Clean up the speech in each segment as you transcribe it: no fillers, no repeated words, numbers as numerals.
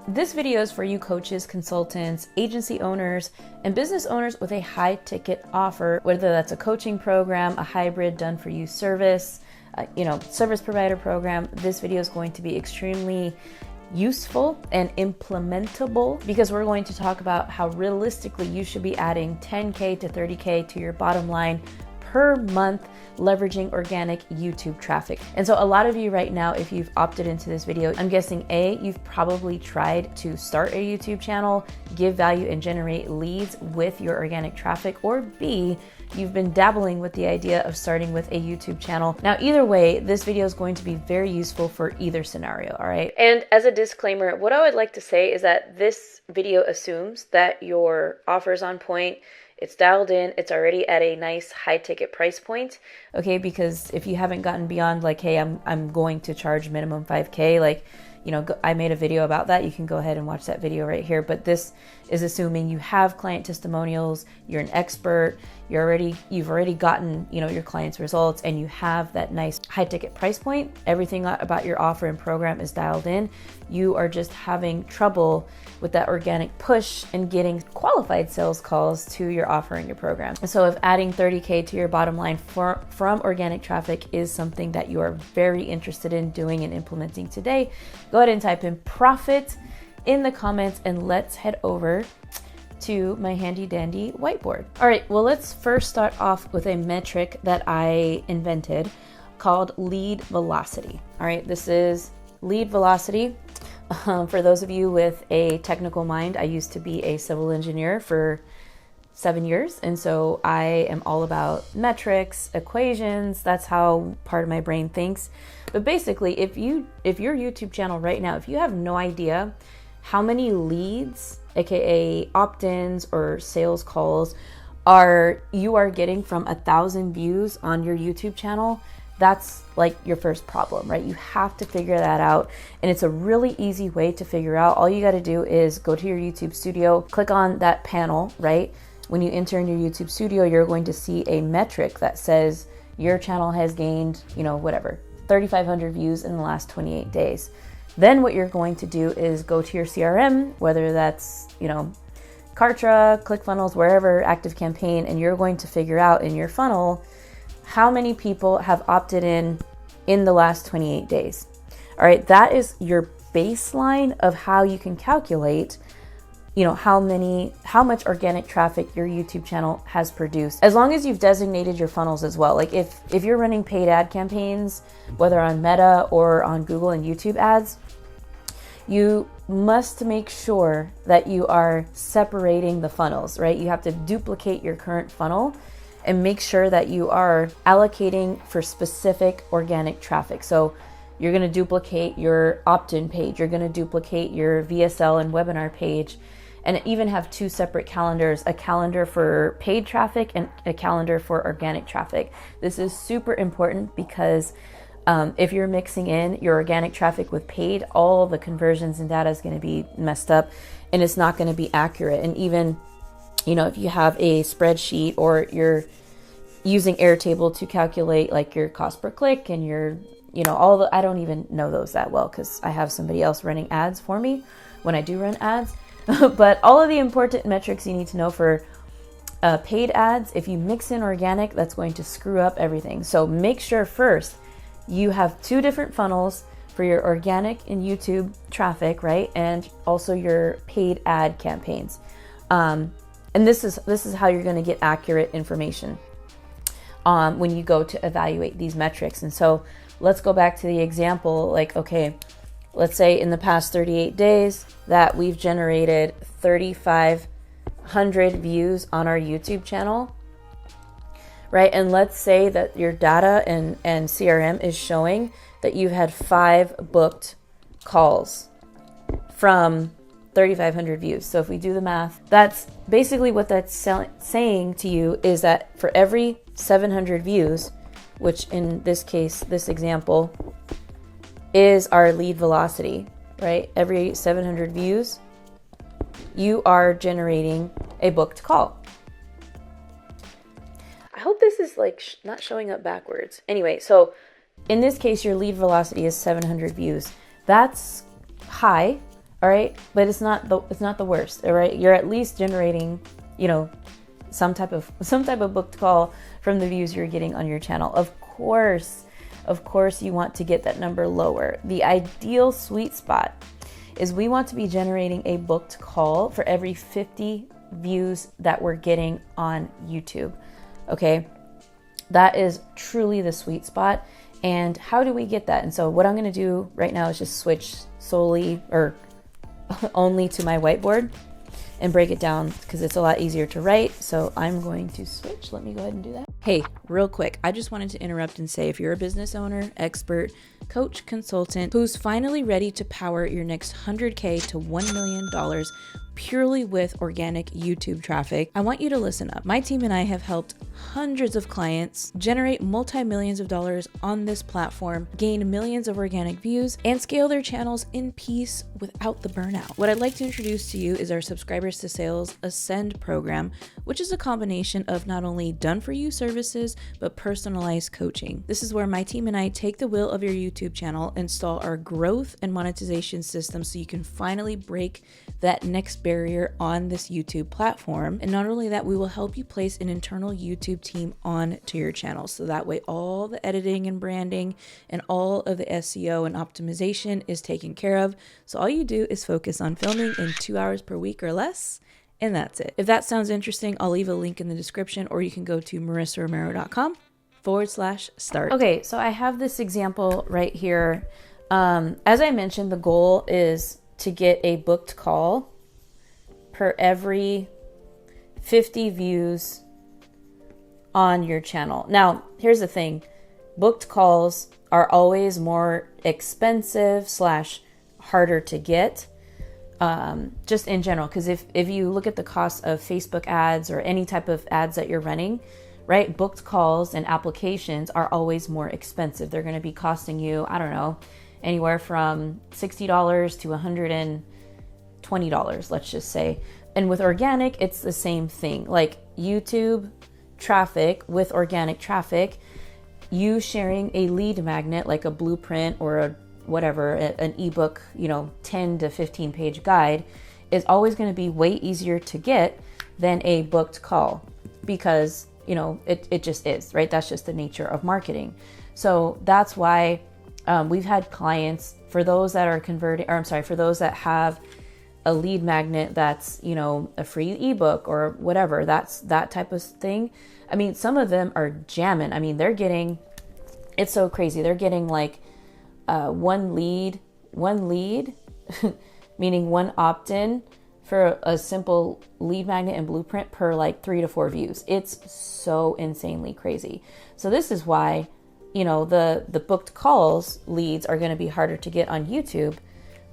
This video is for you coaches, consultants, agency owners, and business owners with a high ticket offer, whether that's a coaching program, a hybrid done for you service, service provider program. This video is going to be extremely useful and implementable because we're going to talk about how realistically you should be adding 10K to 30K to your bottom line per month, leveraging organic YouTube traffic. And so a lot of you right now, if you've opted into this video, I'm guessing A, you've probably tried to start a YouTube channel, give value and generate leads with your organic traffic, or B, you've been dabbling with the idea of starting with a YouTube channel. Now, either way, this video is going to be very useful for either scenario, all right? And as a disclaimer, what I would like to say is that this video assumes that your offer is on point, it's dialed in, it's already at a nice high ticket price point, okay? Because if you haven't gotten beyond like, hey, I'm going to charge minimum 5K, I made a video about that. You can go ahead and watch that video right here. But this is assuming you have client testimonials, you're an expert, you've already gotten, your clients' results, and you have that nice high ticket price point. Everything about your offer and program is dialed in. You are just having trouble with that organic push and getting qualified sales calls to your offer and your program. And so if adding 30K to your bottom line from organic traffic is something that you are very interested in doing and implementing today, go ahead and type in profit in the comments and let's head over to my handy dandy whiteboard. All right, well, let's first start off with a metric that I invented called lead velocity. All right, this is lead velocity. For those of you with a technical mind, I used to be a civil engineer for 7 years. And so I am all about metrics, equations. That's how part of my brain thinks. But basically, if your YouTube channel right now, if you have no idea how many leads, AKA opt-ins or sales calls you are getting from 1,000 views on your YouTube channel, that's like your first problem, right? You have to figure that out. And it's a really easy way to figure out. All you got to do is go to your YouTube studio, click on that panel, right? When you enter in your YouTube studio, you're going to see a metric that says your channel has gained, 3,500 views in the last 28 days. Then what you're going to do is go to your CRM, whether that's, Kartra, ClickFunnels, wherever, ActiveCampaign, and you're going to figure out in your funnel how many people have opted in the last 28 days. All right, that is your baseline of how you can calculate, how much organic traffic your YouTube channel has produced. As long as you've designated your funnels as well. Like if you're running paid ad campaigns, whether on Meta or on Google and YouTube ads, you must make sure that you are separating the funnels, right? You have to duplicate your current funnel and make sure that you are allocating for specific organic traffic. So you're going to duplicate your opt-in page, you're going to duplicate your VSL and webinar page, and even have two separate calendars, a calendar for paid traffic and a calendar for organic traffic. This is super important because if you're mixing in your organic traffic with paid, all the conversions and data is going to be messed up and it's not going to be accurate. And even if you have a spreadsheet or you're using Airtable to calculate like your cost per click and your, I don't even know those that well because I have somebody else running ads for me when I do run ads. But all of the important metrics you need to know for paid ads, if you mix in organic, that's going to screw up everything. So make sure first you have two different funnels for your organic and YouTube traffic, right? And also your paid ad campaigns. And this is how you're going to get accurate information when you go to evaluate these metrics. And so let's go back to the example. Like, okay, let's say in the past 38 days that we've generated 3,500 views on our YouTube channel, right? And let's say that your data and CRM is showing that you've had 5 booked calls from 3,500 views. So if we do the math, that's basically what that's saying to you is that for every 700 views, which in this case, this example, is our lead velocity, right? Every 700 views, you are generating a booked call. I hope this is not showing up backwards. Anyway, so in this case, your lead velocity is 700 views. That's high. All right. But it's not the worst. All right. You're at least generating, some type of booked call from the views you're getting on your channel. Of course, you want to get that number lower. The ideal sweet spot is we want to be generating a booked call for every 50 views that we're getting on YouTube. Okay. That is truly the sweet spot. And how do we get that? And so what I'm going to do right now is just switch solely or only to my whiteboard and break it down because it's a lot easier to write. So I'm going to switch. Let me go ahead and do that. Hey, real quick, I just wanted to interrupt and say if you're a business owner, expert, coach, consultant who's finally ready to power your next $100K to $1 million purely with organic YouTube traffic, I want you to listen up. My team and I have helped hundreds of clients generate multi-millions of dollars on this platform, gain millions of organic views, and scale their channels in peace without the burnout. What I'd like to introduce to you is our Subscribers to Sales Ascend program, which is a combination of not only done-for-you services, but personalized coaching. This is where my team and I take the wheel of your YouTube channel, install our growth and monetization system so you can finally break that next barrier on this YouTube platform. And not only that, we will help you place an internal YouTube team on to your channel. So that way all the editing and branding and all of the SEO and optimization is taken care of. So all you do is focus on filming in 2 hours per week or less. And that's it. If that sounds interesting, I'll leave a link in the description, or you can go to marissaromero.com/start. Okay, so I have this example right here. As I mentioned, the goal is to get a booked call per every 50 views on your channel. Now, here's the thing. Booked calls are always more expensive / harder to get. Just in general, because if you look at the cost of Facebook ads or any type of ads that you're running, right, booked calls and applications are always more expensive. They're going to be costing you, I don't know, anywhere from $60 to $120, let's just say. And with organic, it's the same thing. Like YouTube traffic with organic traffic, you sharing a lead magnet like a blueprint or a whatever, an ebook, 10 to 15 page guide is always going to be way easier to get than a booked call because, it just is, right? That's just the nature of marketing. So that's why we've had clients, for those that are for those that have a lead magnet that's, a free ebook or whatever, that's that type of thing. I mean, some of them are jamming. I mean, it's so crazy. They're getting like one lead, meaning one opt-in for a simple lead magnet and blueprint per like 3 to 4 views. It's so insanely crazy. So this is why, the booked calls leads are going to be harder to get on YouTube,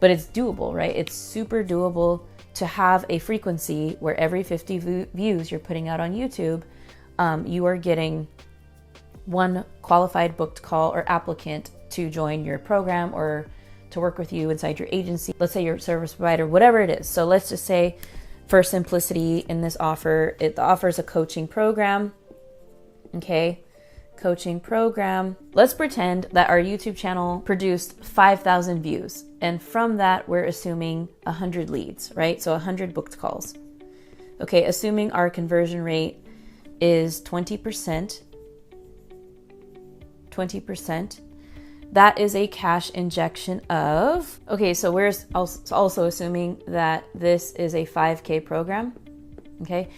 but it's doable, right? It's super doable to have a frequency where every 50 views you're putting out on YouTube, you are getting one qualified booked call or applicant to join your program or to work with you inside your agency. Let's say your service provider, whatever it is. So let's just say for simplicity in this offer, it offers a coaching program. Okay. Coaching program. Let's pretend that our YouTube channel produced 5,000 views. And from that, we're assuming 100 leads, right? So 100 booked calls. Okay. Assuming our conversion rate is 20%. That is a cash injection of, okay, so we're also assuming that this is a 5K program, okay?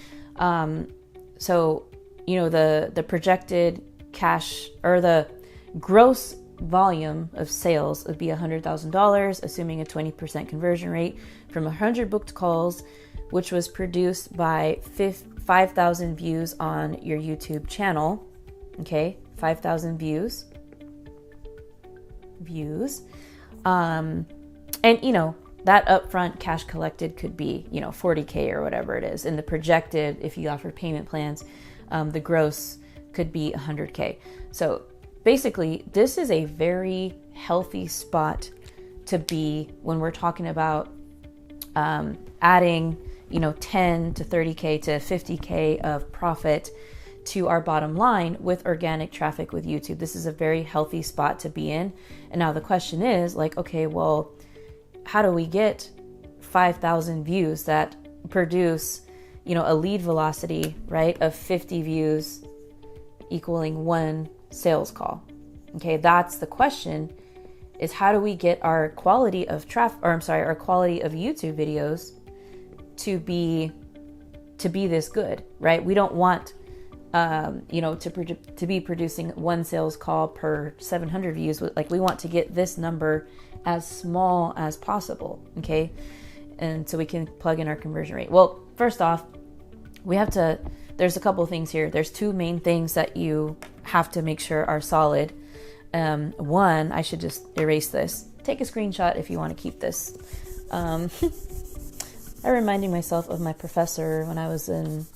So, the projected cash or the gross volume of sales would be $100,000, assuming a 20% conversion rate from 100 booked calls, which was produced by 5,000 views on your YouTube channel, okay? 5,000 views. And that upfront cash collected could be, $40K or whatever it is. And the projected, if you offer payment plans, the gross could be $100K. So basically, this is a very healthy spot to be when we're talking about adding, 10 to 30K to 50K of profit to our bottom line with organic traffic with YouTube. This is a very healthy spot to be in. And now the question is like, okay, well, how do we get 5,000 views that produce, a lead velocity, right, of 50 views equaling 1 sales call. Okay, that's the question, is how do we get our quality of our quality of YouTube videos to be this good, right? We don't want to be producing 1 sales call per 700 views. Like, we want to get this number as small as possible, okay? And so we can plug in our conversion rate. Well, first off, there's a couple of things here. There's 2 main things that you have to make sure are solid. One, I should just erase this. Take a screenshot if you want to keep this. I'm reminding myself of my professor when I was in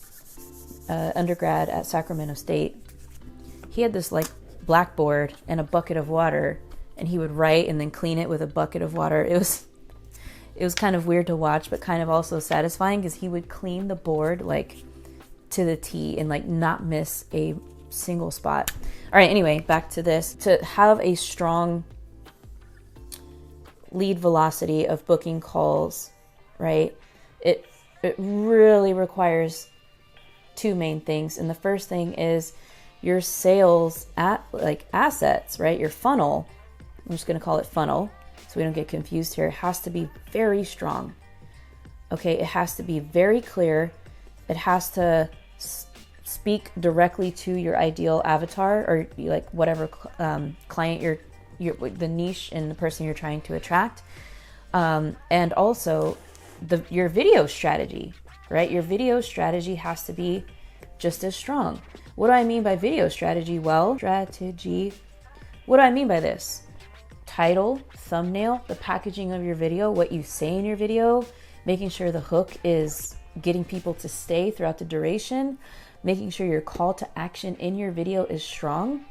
undergrad at Sacramento State. He had this like blackboard and a bucket of water, and he would write and then clean it with a bucket of water. It was kind of weird to watch, but kind of also satisfying, because he would clean the board like to the T and like not miss a single spot. All right, anyway, back to this. To have a strong lead velocity of booking calls, right? It really requires 2 main things. And the first thing is your sales assets, right? Your funnel. I'm just going to call it funnel so we don't get confused here. It has to be very strong. Okay, it has to be very clear. It has to speak directly to your ideal avatar, or like whatever client the niche and the person you're trying to attract. And also your video strategy, right? Your video strategy has to be just as strong. What do I mean by video strategy? Well, strategy. What do I mean by this? Title, thumbnail, the packaging of your video, what you say in your video, making sure the hook is getting people to stay throughout the duration, making sure your call to action in your video is strong,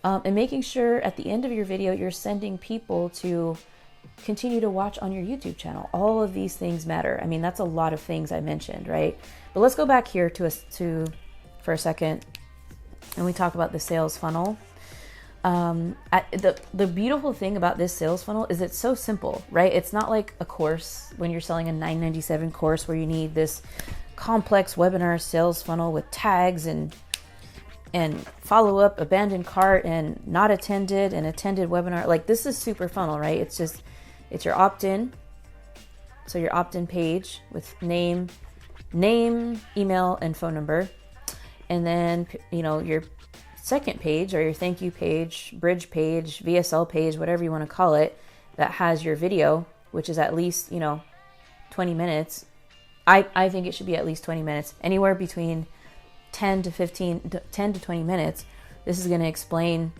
and making sure at the end of your video you're sending people to continue to watch on your YouTube channel. All of these things matter. I mean, that's a lot of things I mentioned, right? But let's go back here for a second, and we talk about the sales funnel. The beautiful thing about this sales funnel is it's so simple, right? It's not like a course when you're selling a $9.97 course where you need this complex webinar sales funnel with tags and follow up, abandoned cart, and not attended, and attended webinar. Like, this is super funnel, right? It's your opt-in. So your opt-in page with name, email, and phone number. And then, your second page, or your thank you page, bridge page, VSL page, whatever you want to call it, that has your video, which is at least, 20 minutes. I think it should be at least 20 minutes, anywhere between 10 to 20 minutes. This is going to explain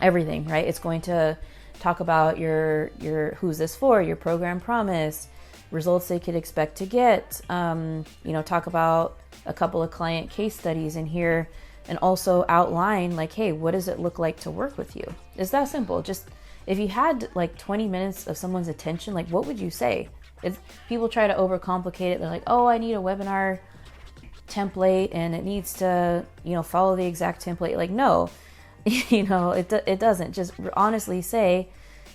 everything, right? It's going to talk about your who's this for, your program promise, results they could expect to get, talk about a couple of client case studies in here, and also outline like, hey, what does it look like to work with you? It's that simple. Just if you had like 20 minutes of someone's attention, like, what would you say? People try to overcomplicate it. They're like, oh, I need a webinar template and it needs to, follow the exact template. Like, no, it doesn't. Just honestly say,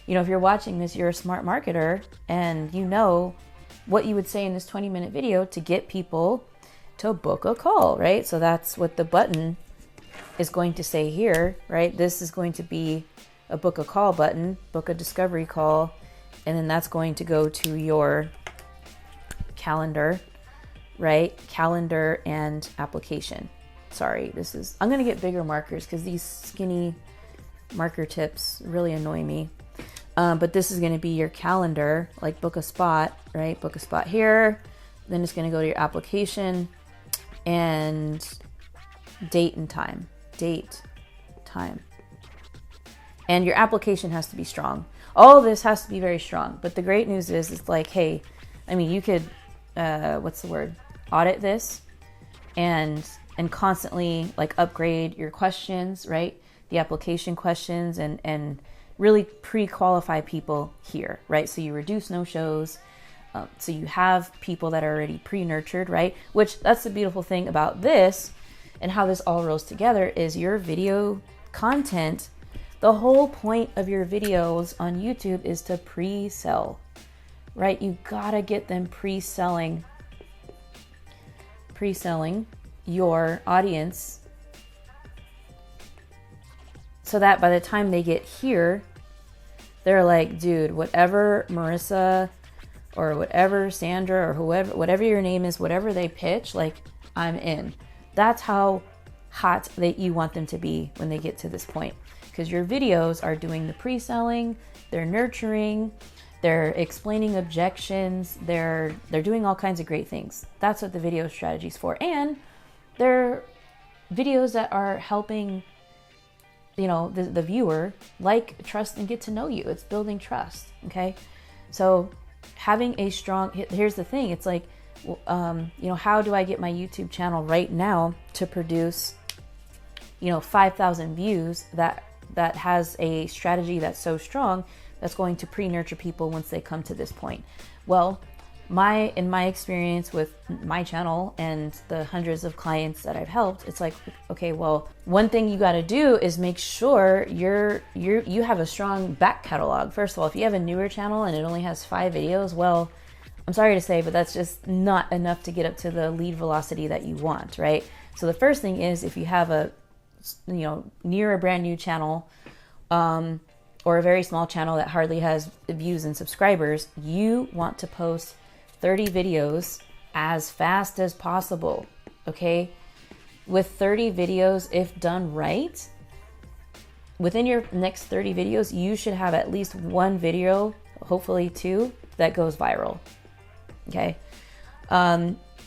if you're watching this, you're a smart marketer, and you know what you would say in this 20-minute video to get people to book a call, right? So that's what the button is going to say here, right? This is going to be a book a call button, book a discovery call, and then that's going to go to your calendar, right? Calendar and application. Sorry, I'm going to get bigger markers because these skinny marker tips really annoy me. But this is going to be your calendar, like book a spot, right? Book a spot here. Then it's going to go to your application and date and time. And your application has to be strong. All of this has to be very strong. But the great news is, it's like, hey, I mean, you could, audit this and constantly like upgrade your questions, right? The application questions, and really pre-qualify people here, right? So you reduce no-shows. So you have people that are already pre-nurtured, right? Which, that's the beautiful thing about this, and how this all rolls together, is your video content. The whole point of your videos on YouTube is to pre-sell, right? You gotta get them pre-selling your audience so that by the time they get here, they're like, dude, whatever Marissa or whatever Sandra or whatever your name is, whatever they pitch, like, I'm in. That's how hot that you want them to be when they get to this point, because your videos are doing the pre-selling, they're nurturing, they're explaining objections, they're doing all kinds of great things. That's what the video strategy is for. And they're videos that are helping, you know, the viewer like, trust, and get to know you. It's building trust. Okay. So having a strong, here's the thing. It's like, you know, how do I get my YouTube channel right now to produce, you know, 5,000 views that has a strategy that's so strong that's going to pre-nurture people once they come to this point? Well, in my experience with my channel and the hundreds of clients that I've helped, it's like, okay, well, one thing you got to do is make sure you have a strong back catalog. First of all, if you have a newer channel and it only has 5 videos, well, I'm sorry to say, but that's just not enough to get up to the lead velocity that you want, right? So the first thing is, if you have a, you know, near a brand new channel, or a very small channel that hardly has views and subscribers, you want to post 30 videos as fast as possible, okay? With 30 videos, if done right, within your next 30 videos, you should have at least 1 video, hopefully 2, that goes viral, okay?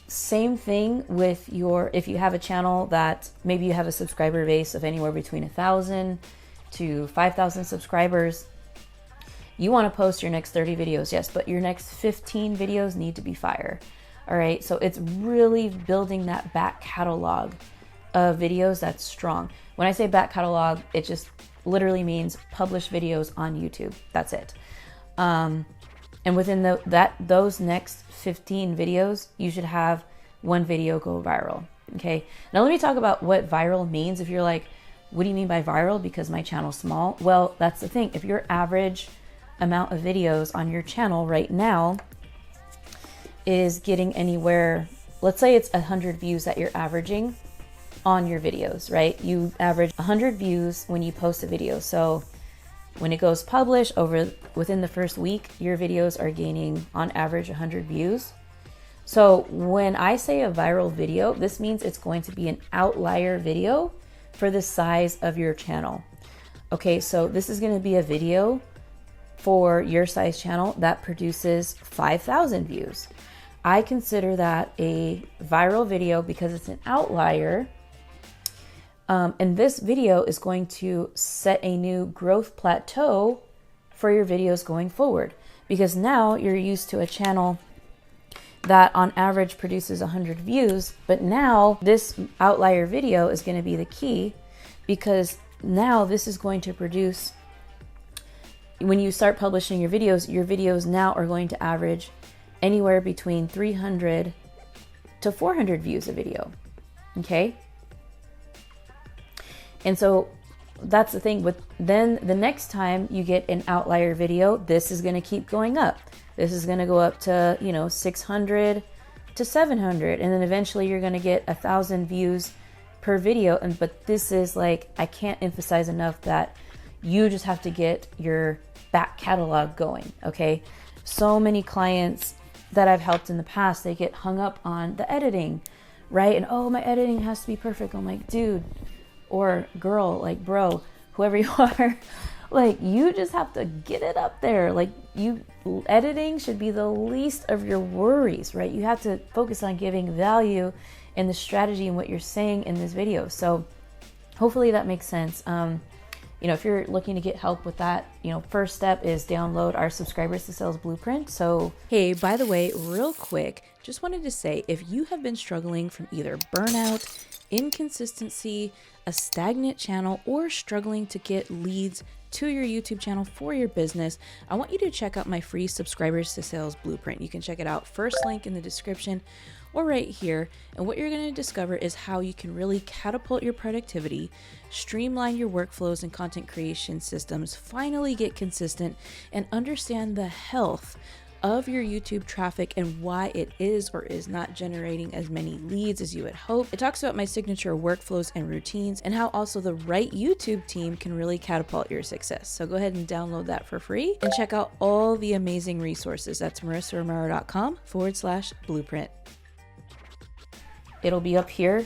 Same thing with if you have a channel that maybe you have a subscriber base of anywhere between 1,000 to 5,000 subscribers, you want to post your next 30 videos, yes, but your next 15 videos need to be fire. All right, so it's really building that back catalog of videos that's strong. When I say back catalog, it just literally means published videos on YouTube. That's it. And within those next 15 videos, you should have 1 video go viral. Okay. Now let me talk about what viral means. If you're like, what do you mean by viral? Because my channel's small. Well, that's the thing. If your average amount of videos on your channel right now is getting anywhere, let's say it's 100 views that you're averaging on your videos, right? You average 100 views when you post a video. So when it goes published within the first week, your videos are gaining on average 100 views. So when I say a viral video, this means it's going to be an outlier video for the size of your channel. Okay, so this is going to be a video for your size channel that produces 5,000 views. I consider that a viral video because it's an outlier. And this video is going to set a new growth plateau for your videos going forward, because now you're used to a channel that on average produces 100 views, but now this outlier video is going to be the key, because now this is going to produce, when you start publishing your videos now are going to average anywhere between 300 to 400 views a video. Okay. And so that's the thing with, then the next time you get an outlier video, this is going to keep going up. This is going to go up to, 600 to 700. And then eventually you're going to get 1,000 views per video. But this is like, I can't emphasize enough that you just have to get your back catalog going. Okay. So many clients that I've helped in the past, they get hung up on the editing, right? And, oh, my editing has to be perfect. I'm like, dude or girl, like, bro, whoever you are, like, you just have to get it up there. Like, editing should be the least of your worries, right? You have to focus on giving value in the strategy and what you're saying in this video. So hopefully that makes sense. If you're looking to get help with that, first step is download our Subscribers to Sales Blueprint. So, hey, by the way, real quick, just wanted to say, if you have been struggling from either burnout, inconsistency, a stagnant channel, or struggling to get leads to your YouTube channel for your business, I want you to check out my free Subscribers to Sales Blueprint. You can check it out, first link in the description or right here. And what you're going to discover is how you can really catapult your productivity, streamline your workflows and content creation systems, finally get consistent, and understand the health of your YouTube traffic and why it is or is not generating as many leads as you would hope. It talks about my signature workflows and routines and how also the right YouTube team can really catapult your success. So go ahead and download that for free and check out all the amazing resources. That's marissaromero.com/blueprint. It'll be up here,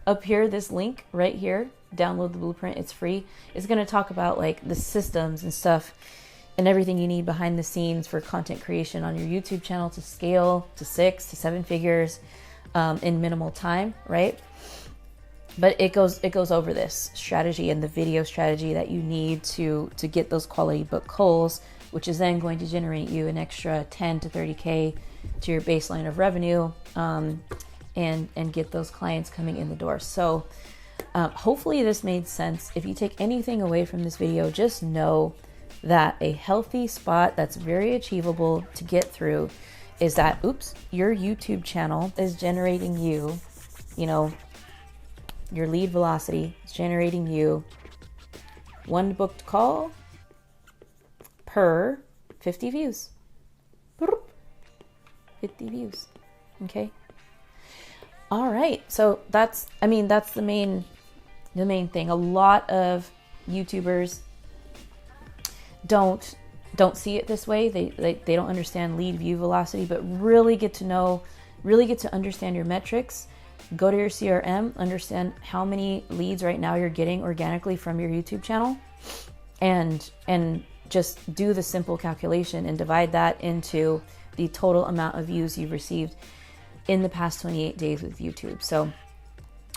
up here, this link right here. Download the blueprint, it's free. It's gonna talk about like the systems and stuff and everything you need behind the scenes for content creation on your YouTube channel to scale to 6 to 7 figures in minimal time, right? But it goes over this strategy and the video strategy that you need to get those quality book calls, which is then going to generate you an extra 10 to 30K to your baseline of revenue, and get those clients coming in the door. So hopefully this made sense. If you take anything away from this video, just know that a healthy spot that's very achievable to get through is that, your YouTube channel is generating you, your lead velocity is generating you 1 booked call per 50 views. 50 views. Okay. All right. So that's the main thing. A lot of YouTubers don't see it this way. They don't understand lead view velocity, but really get to understand your metrics. Go to your CRM, understand how many leads right now you're getting organically from your YouTube channel, and just do the simple calculation and divide that into the total amount of views you've received in the past 28 days with YouTube. So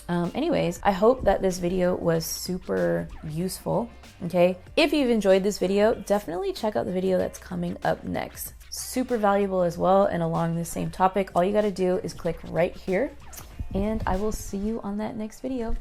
anyways, I hope that this video was super useful. Okay, if you've enjoyed this video, definitely check out the video that's coming up next. Super valuable as well, and along the same topic. All you got to do is click right here, and I will see you on that next video.